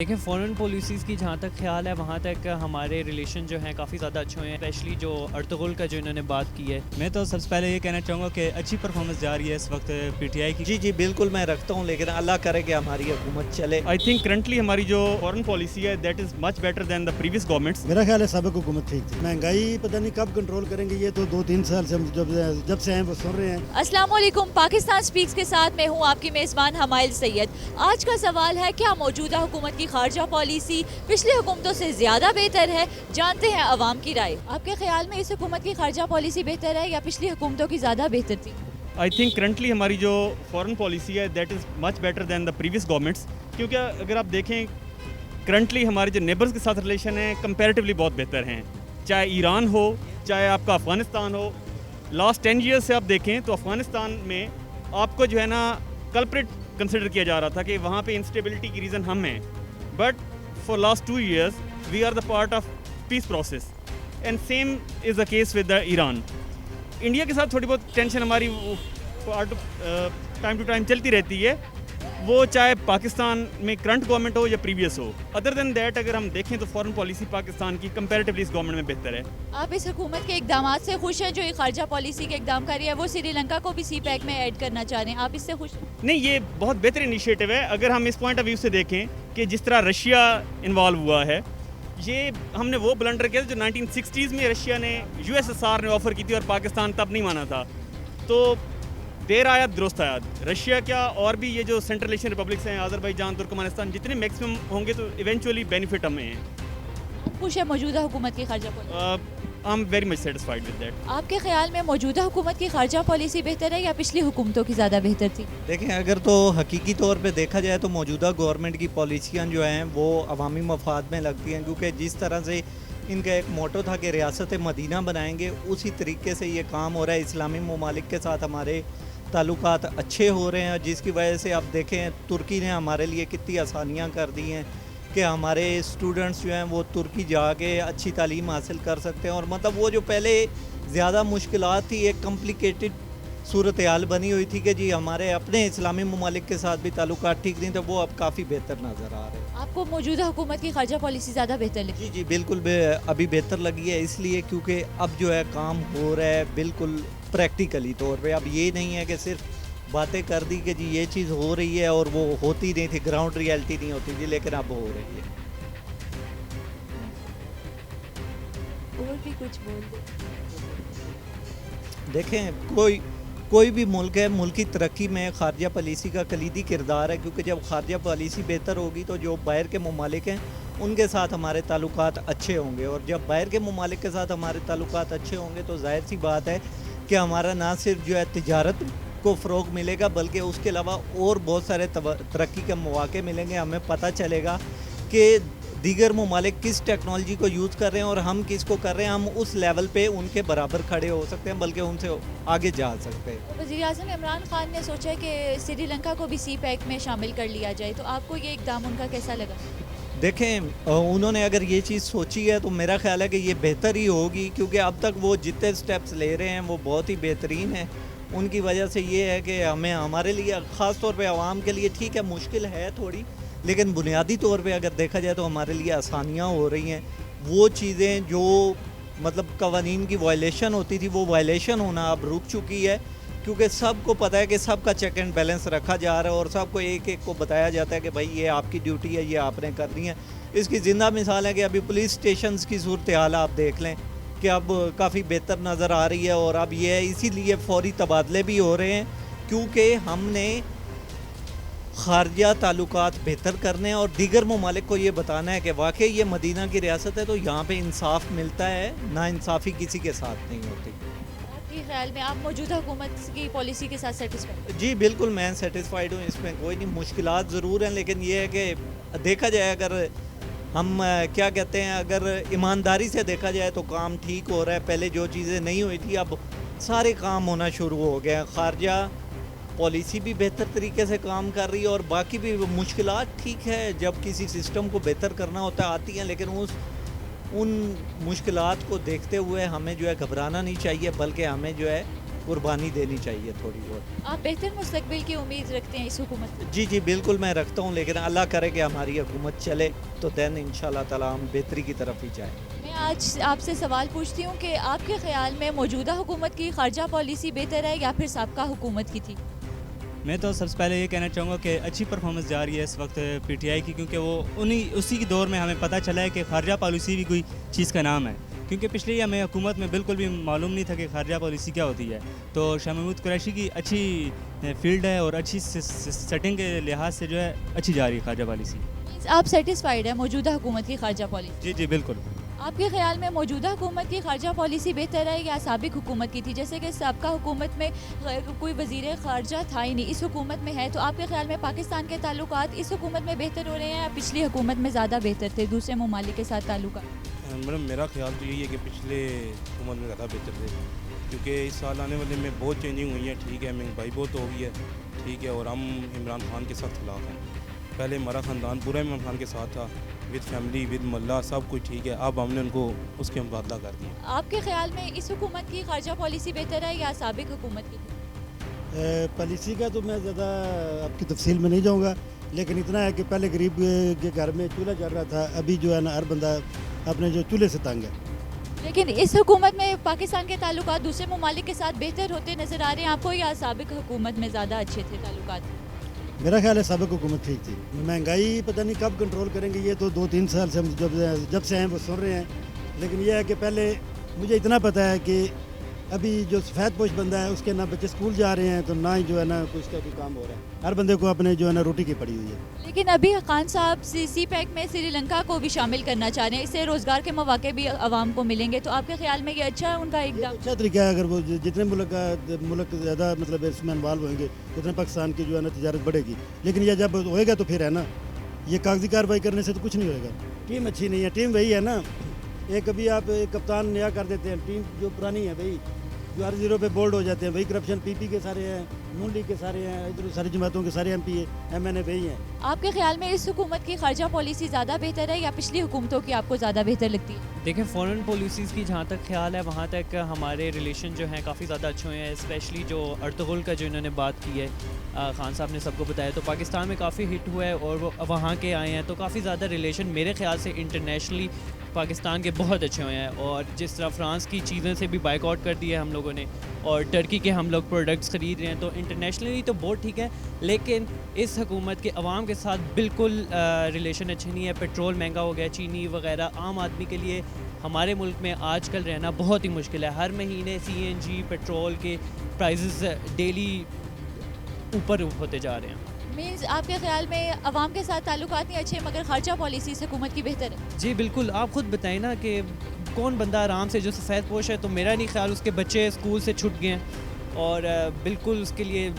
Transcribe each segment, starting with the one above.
देखिए foreign policies की जहाँ तक ख़्याल है वहाँ तक हमारे रिलेशन जो हैं काफ़ी ज़्यादा अच्छे हुए हैं, स्पेशली जो अर्तुगरुल का जो इन्होंने बात की है। मैं तो सबसे पहले ये कहना चाहूँगा कि अच्छी परफॉर्मेंस जा रही है इस वक्त पीटीआई की। जी, बिल्कुल मैं रखता हूँ, लेकिन अल्लाह करे कि हमारी हुकूमत चले। आई थिंक करंटली हमारी जो फॉरेन पॉलिसी है that is much better than the previous governments. मेरा ख्याल है सबक हुकूमत ठीक थी। महंगाई पता नहीं कब कंट्रोल करेंगे, ये तो 2-3 साल से हम जब से हैं वो सुन रहे हैं। अस्सलाम वालेकुम, पाकिस्तान स्पीक्स के साथ मैं हूँ आपकी मेज़बान हमाइल सैयद। आज का सवाल है, क्या मौजूदा हुकूमत की खारजा पॉलिसी पिछली हुकूमतों से ज़्यादा बेहतर है? जानते हैं अवाम की राय। आपके ख्याल में इस हुकूमत की खारजा पॉलिसी बेहतर है या पिछली हुकूमतों की ज़्यादा बेहतर थी? आई थिंक करंटली हमारी जो फॉरेन पॉलिसी है that is much better than the previous governments, क्योंकि अगर आप देखें करंटली हमारे जो नेबर्स के साथ रिलेशन है कंपैरेटिवली बहुत बेहतर हैं। चाहे ईरान हो, चाहे आपका अफ़गानिस्तान हो। लास्ट 10 ईयर्स से आप देखें तो अफ़गानिस्तान में आपको जो है ना कल्प्रिट कंसिडर किया जा रहा था कि वहाँ पे इंस्टेबिलिटी की रीज़न हम हैं, but for last 2 years we are the part of peace process and same is the case with the Iran. India के साथ थोड़ी बहुत टेंशन हमारी टाइम टू टाइम चलती रहती है, वो चाहे पाकिस्तान में करंट गवर्नमेंट हो या प्रीवियस हो। अदर देन दैट अगर हम देखें तो फॉरेन पॉलिसी पाकिस्तान की कंपैरेटिवली इस गवर्नमेंट में बेहतर है। आप इस हुकूमत के इकदाम से खुश हैं? जो ये खारजा पॉलिसी के इकदाम कर रही है, वो श्रीलंका को भी सी पैक में ऐड करना चाह रहे हैं, आप इससे खुश हैं? नहीं, ये बहुत बेहतर इनिशिएटिव है। अगर हम इस पॉइंट ऑफ व्यू से देखें कि जिस तरह रशिया इन्वॉल्व हुआ है, ये हमने वो ब्लंडर किया जो 1960s में रशिया ने यूएसएसआर ने ऑफ़र की थी और पाकिस्तान तब नहीं माना था। तो देर आयात दुरुस्त आयात, रशिया क्या और भी ये जो सेंट्रल एशियन रिपब्लिक्स हैं, आज़रबाईजान, तुर्कमेनिस्तान, जितने मैक्सिमम होंगे तो इवेंचुअली बेनिफिट हमें हैं। आप खुश है मौजूदा हुकूमत की खारजा policy? I am very much satisfied with that. आपके ख्याल में मौजूदा हुकूमत की खारजा पॉलिसी बेहतर है या पिछली हुकूमतों की ज़्यादा बेहतर थी? देखें, अगर तो हकीकी तौर पे देखा जाए तो मौजूदा गवर्नमेंट की पॉलिसियाँ जो हैं वो अवामी मफाद में लगती हैं, क्योंकि जिस तरह से इनका एक मोटो था कि रियासत मदीना बनाएंगे, उसी तरीके से ये काम हो रहा है। इस्लामी ममालिक के साथ हमारे ताल्लुकात अच्छे हो रहे हैं, जिसकी वजह से आप देखें तुर्की ने हमारे लिए कितनी आसानियाँ कर दी हैं कि हमारे स्टूडेंट्स जो हैं वो तुर्की जाके अच्छी तालीम हासिल कर सकते हैं। और मतलब वो जो पहले ज़्यादा मुश्किलात थी, एक कॉम्प्लिकेटेड सूरत हाल बनी हुई थी कि जी हमारे अपने इस्लामी ममालिक के साथ भी ताल्लुकात ठीक नहीं थे, वो अब काफ़ी बेहतर नज़र आ रहे हैं। आपको मौजूदा हुकूमत की खारजा पॉलिसी ज़्यादा बेहतर लगी? जी बिल्कुल अभी बेहतर लगी है, इसलिए क्योंकि अब जो है काम हो रहा है बिल्कुल प्रैक्टिकली तौर पे। अब ये नहीं है कि सिर्फ बातें कर दी कि जी ये चीज़ हो रही है और वो होती नहीं थी, ग्राउंड रियलिटी नहीं होती थी, लेकिन अब हो रही है। और भी कुछ बोल दो। देखें, कोई भी मुल्क है, मुल्क की तरक्की में खारजा पॉलिसी का कलीदी किरदार है, क्योंकि जब खारजा पॉलिसी बेहतर होगी तो जो बाहर के ममालिक हैं उनके साथ हमारे ताल्लुकात अच्छे होंगे, और जब बाहर के ममालिक के साथ हमारे ताल्लुकात अच्छे होंगे तो जाहिर सी बात है कि हमारा ना सिर्फ जो है तिजारत को फ़रोग़ मिलेगा, बल्कि उसके अलावा और बहुत सारे तरक्की के मौके मिलेंगे। हमें पता चलेगा कि दीगर ममालिक किस टेक्नोलॉजी को यूज़ कर रहे हैं और हम किस को कर रहे हैं। हम उस लेवल पे उनके बराबर खड़े हो सकते हैं, बल्कि उनसे आगे जा सकते हैं। वज़ीर-ए-आज़म इमरान खान ने सोचा है कि श्रीलंका को भी सी पैक में शामिल कर लिया जाए, तो आपको ये इकदाम उनका कैसा लगा? देखें, उन्होंने अगर ये चीज़ सोची है तो मेरा ख्याल है कि ये बेहतर ही होगी, क्योंकि अब तक वो जितने स्टेप्स ले रहे हैं वो बहुत ही बेहतरीन है। उनकी वजह से ये है कि हमें हमारे लिए ख़ास तौर पे आवाम के लिए ठीक है, मुश्किल है थोड़ी, लेकिन बुनियादी तौर पे अगर देखा जाए तो हमारे लिए आसानियाँ हो रही हैं। वो चीज़ें जो मतलब कवानीन की वायलेशन होती थी, वो वायलेशन होना अब रुक चुकी है, क्योंकि सबको पता है कि सबका चेक एंड बैलेंस रखा जा रहा है और सबको एक एक को बताया जाता है कि भाई ये आपकी ड्यूटी है, ये आपने करनी है। इसकी ज़िंदा मिसाल है कि अभी पुलिस स्टेशंस की सूरत हाल आप देख लें कि अब काफ़ी बेहतर नज़र आ रही है, और अब ये है इसीलिए फ़ौरी तबादले भी हो रहे हैं, क्योंकि हमने खारजा ताल्लुकात बेहतर करने और दीगर ममालिक को ये बताना है कि वाकई ये मदीना की रियासत है, तो यहाँ पे इंसाफ मिलता है, ना इंसाफ़ी किसी के साथ नहीं होती। आपके ख्याल में आप मौजूदा हुकूमत की पॉलिसी के साथ सेटिस्फाइड? जी बिल्कुल, मैं सेटिस्फाइड हूँ, इसमें कोई नहीं। मुश्किलात ज़रूर हैं, लेकिन ये है कि देखा जाए, अगर हम क्या कहते हैं, अगर ईमानदारी से देखा जाए तो काम ठीक हो रहा है। पहले जो चीज़ें नहीं हुई थी अब सारे काम होना शुरू हो गए हैं। खारजा पॉलिसी भी बेहतर तरीके से काम कर रही है, और बाकी भी मुश्किलात ठीक है, जब किसी सिस्टम को बेहतर करना होता है आती हैं, लेकिन उन मुश्किलात को देखते हुए हमें जो है घबराना नहीं चाहिए, बल्कि हमें जो है कुर्बानी देनी चाहिए थोड़ी बहुत। आप बेहतर मुस्तकबिल की उम्मीद रखते हैं इस हुकूमत से? जी जी बिल्कुल मैं रखता हूँ, लेकिन अल्लाह करे कि हमारी हुकूमत चले तो दैन इंशाल्लाह ताला हम बेहतरी की तरफ ही जाएँ। मैं आज आपसे सवाल पूछती हूँ कि आपके ख्याल में मौजूदा हुकूमत की खारजा पॉलिसी बेहतर है या फिर साबका हुकूमत की थी? मैं तो सबसे पहले ये कहना चाहूँगा कि अच्छी परफॉर्मेंस जा रही है इस वक्त पीटीआई की, क्योंकि वो उसी के दौर में हमें पता चला है कि खारजा पॉलिसी भी कोई चीज़ का नाम है, क्योंकि पिछली हमें हुकूमत में बिल्कुल भी मालूम नहीं था कि खारजा पॉलिसी क्या होती है। तो शाह महमूद कुरैशी की अच्छी फील्ड है और अच्छी सेटिंग के लिहाज से जो है अच्छी जा रही है खारजा पॉलिसी। आप सेटिस्फाइड है मौजूदा हुकूमत की खारजा पॉलिसी? जी जी बिल्कुल। आपके ख्याल में मौजूदा हुकूमत की खारजा पॉलिसी बेहतर है या साबिक हुकूमत की थी? जैसे कि साबका हुकूमत में कोई वज़ीर खारजा था ही नहीं, इस हुकूमत में है, तो आपके ख्याल में पाकिस्तान के ताल्लुकात इस हुकूमत में बेहतर हो रहे हैं या पिछली हुकूमत में ज़्यादा बेहतर थे दूसरे ममालिक के साथ ताल्लुकात? मैडम मेरा ख्याल तो यही है कि पिछले हुकूमत में ज़्यादा बेहतर थे, क्योंकि इस साल आने वाले में बहुत चेंजिंग हुई है। ठीक है, महंगाई बहुत हो गई है, ठीक है, और हम इमरान खान के साथ खिलाफ हैं। पहले हमारा ख़ानदान पूरा इमरान खान के साथ था, विद फैमिली विद मल्ला सब कुछ ठीक है, अब हमने उनको उसके मुबादला कर दिया। आपके ख्याल में इस हुकूमत की खारजा पॉलिसी बेहतर है या साबिक हुकूमत की थी? पॉलिसी का तो मैं ज़्यादा आपकी तफसील में नहीं जाऊँगा, लेकिन इतना है कि पहले गरीब के घर में चूल्हा जल रहा था, अभी जो है ना हर बंदा अपने जो चूल्हे से तंग है। लेकिन इस हुकूमत में पाकिस्तान के ताल्लुकात दूसरे ममालिक के साथ बेहतर होते नज़र आ रहे हैं आपको या साबिक हुकूमत में ज़्यादा अच्छे थे ताल्लुकात? मेरा ख्याल है साबिक हुकूमत ठीक थी। महंगाई पता नहीं कब कंट्रोल करेंगे, ये तो 2-3 साल से हम जब से हैं वो सुन रहे हैं। लेकिन यह है कि पहले मुझे इतना पता है कि अभी जो सफ़ेद पोश बंदा है उसके ना बच्चे स्कूल जा रहे हैं, तो ना ही जो है ना कुछ का कोई काम हो रहा है। हर बंदे को अपने जो है ना रोटी की पड़ी हुई है। लेकिन अभी खान साहब सी पैक में श्रीलंका को भी शामिल करना चाह रहे हैं, इससे रोज़गार के मौके भी आवाम को मिलेंगे, तो आपके ख्याल में ये अच्छा है उनका एकदम? अच्छा तरीका है, अगर वो जितने मुल्क ज़्यादा मतलब इसमें इन्वॉल्व होंगे उतने पाकिस्तान की जो है ना तजारत बढ़ेगी। लेकिन यह जब होएगा तो फिर है ना, ये कागजी कार्रवाई करने से तो कुछ नहीं होएगा। टीम अच्छी नहीं है, टीम वही है ना, एक अभी आप एक कप्तान नया कर देते हैं, टीम जो पुरानी है भाई जो हर जीरो पे बोल्ड हो जाते हैं, वही करप्शन पीपी के सारे हैं, नून लीग के सारे हैं, इधर सारी जमातों के सारे एमपी एमएनए वही हैं। आपके ख्याल में इस हुकूमत की खारजा पॉलिसी ज़्यादा बेहतर है या पिछली हुकूमतों की आपको ज़्यादा बेहतर लगती है? देखें, फ़ॉरेन पॉलिसीज़ की जहाँ तक ख्याल है वहाँ तक हमारे रिलेशन जो हैं काफ़ी ज़्यादा अच्छे हुए हैं। स्पेशली जो अर्तुगरुल का जो इन्होंने बात की है, खान साहब ने सबको बताया, तो पाकिस्तान में काफ़ी हिट हुआ है और वो वहाँ के आए हैं, तो काफ़ी ज़्यादा रिलेशन मेरे ख्याल से इंटरनेशनली पाकिस्तान के बहुत अच्छे हुए हैं। और जिस तरह फ्रांस की चीज़ें से भी बाइकआउट कर दिया है हम लोगों ने, और टर्की के हम लोग प्रोडक्ट्स ख़रीद रहे हैं, तो इंटरनेशनली तो बहुत ठीक है। लेकिन इस हुकूमत के अवाम के साथ बिल्कुल रिलेशन अच्छे नहीं है। पेट्रोल महंगा हो गया, चीनी वगैरह, आम आदमी के लिए हमारे मुल्क में आजकल रहना बहुत ही मुश्किल है। हर महीने CNG पेट्रोल के प्राइसेस डेली ऊपर होते जा रहे हैं। मीन्स आपके ख्याल में अवाम के साथ ताल्लुकात नहीं अच्छे, मगर खर्चा पॉलिसी इस हुकूमत की बेहतर है? जी बिल्कुल, आप ख़ुद बताएं ना कि कौन बंदा आराम से जो सफ़ेद पोश है, तो मेरा नहीं ख्याल उसके बच्चे स्कूल से छूट गए हैं और बिल्कुल उसके लिए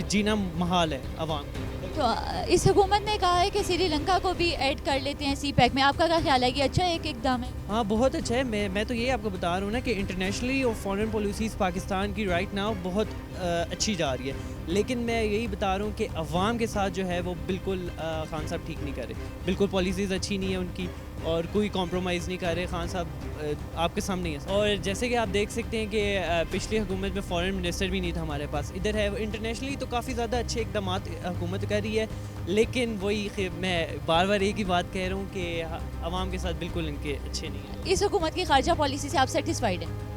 जीना महाल है अवाम के लिए। तो इस हुकूमत ने कहा है कि श्रीलंका को भी ऐड कर लेते हैं सी पैक में, आपका क्या ख्याल है कि अच्छा है, एक इकदाम है? हाँ बहुत अच्छा है। मैं तो ये आपको बता रहा हूँ ना कि इंटरनेशनली और फॉरेन पॉलिसीज़ पाकिस्तान की राइट नाउ बहुत अच्छी जा रही है, लेकिन मैं यही बता रहा हूँ कि अवाम के साथ जो है वो बिल्कुल खान साहब ठीक नहीं कर रहे, बिल्कुल पॉलिसीज़ अच्छी नहीं है उनकी और कोई कॉम्प्रोमाइज़ नहीं कर रहे। खान साहब आपके सामने ही है। और जैसे कि आप देख सकते हैं कि पिछली हुकूमत में फॉरेन मिनिस्टर भी नहीं था हमारे पास, इधर है। इंटरनेशनली तो काफ़ी ज़्यादा अच्छे इकदाम हुकूमत कर रही है, लेकिन वही मैं बार बार एक ही बात कह रहा हूँ कि अवाम के साथ बिल्कुल इनके अच्छे नहीं है। इस हुकूमत की खारजा पॉलिसी से आप सेटिस्फाइड हैं?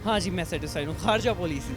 हाँ जी, मैं सेटिस्फाइड हूँ खारजा पॉलिसी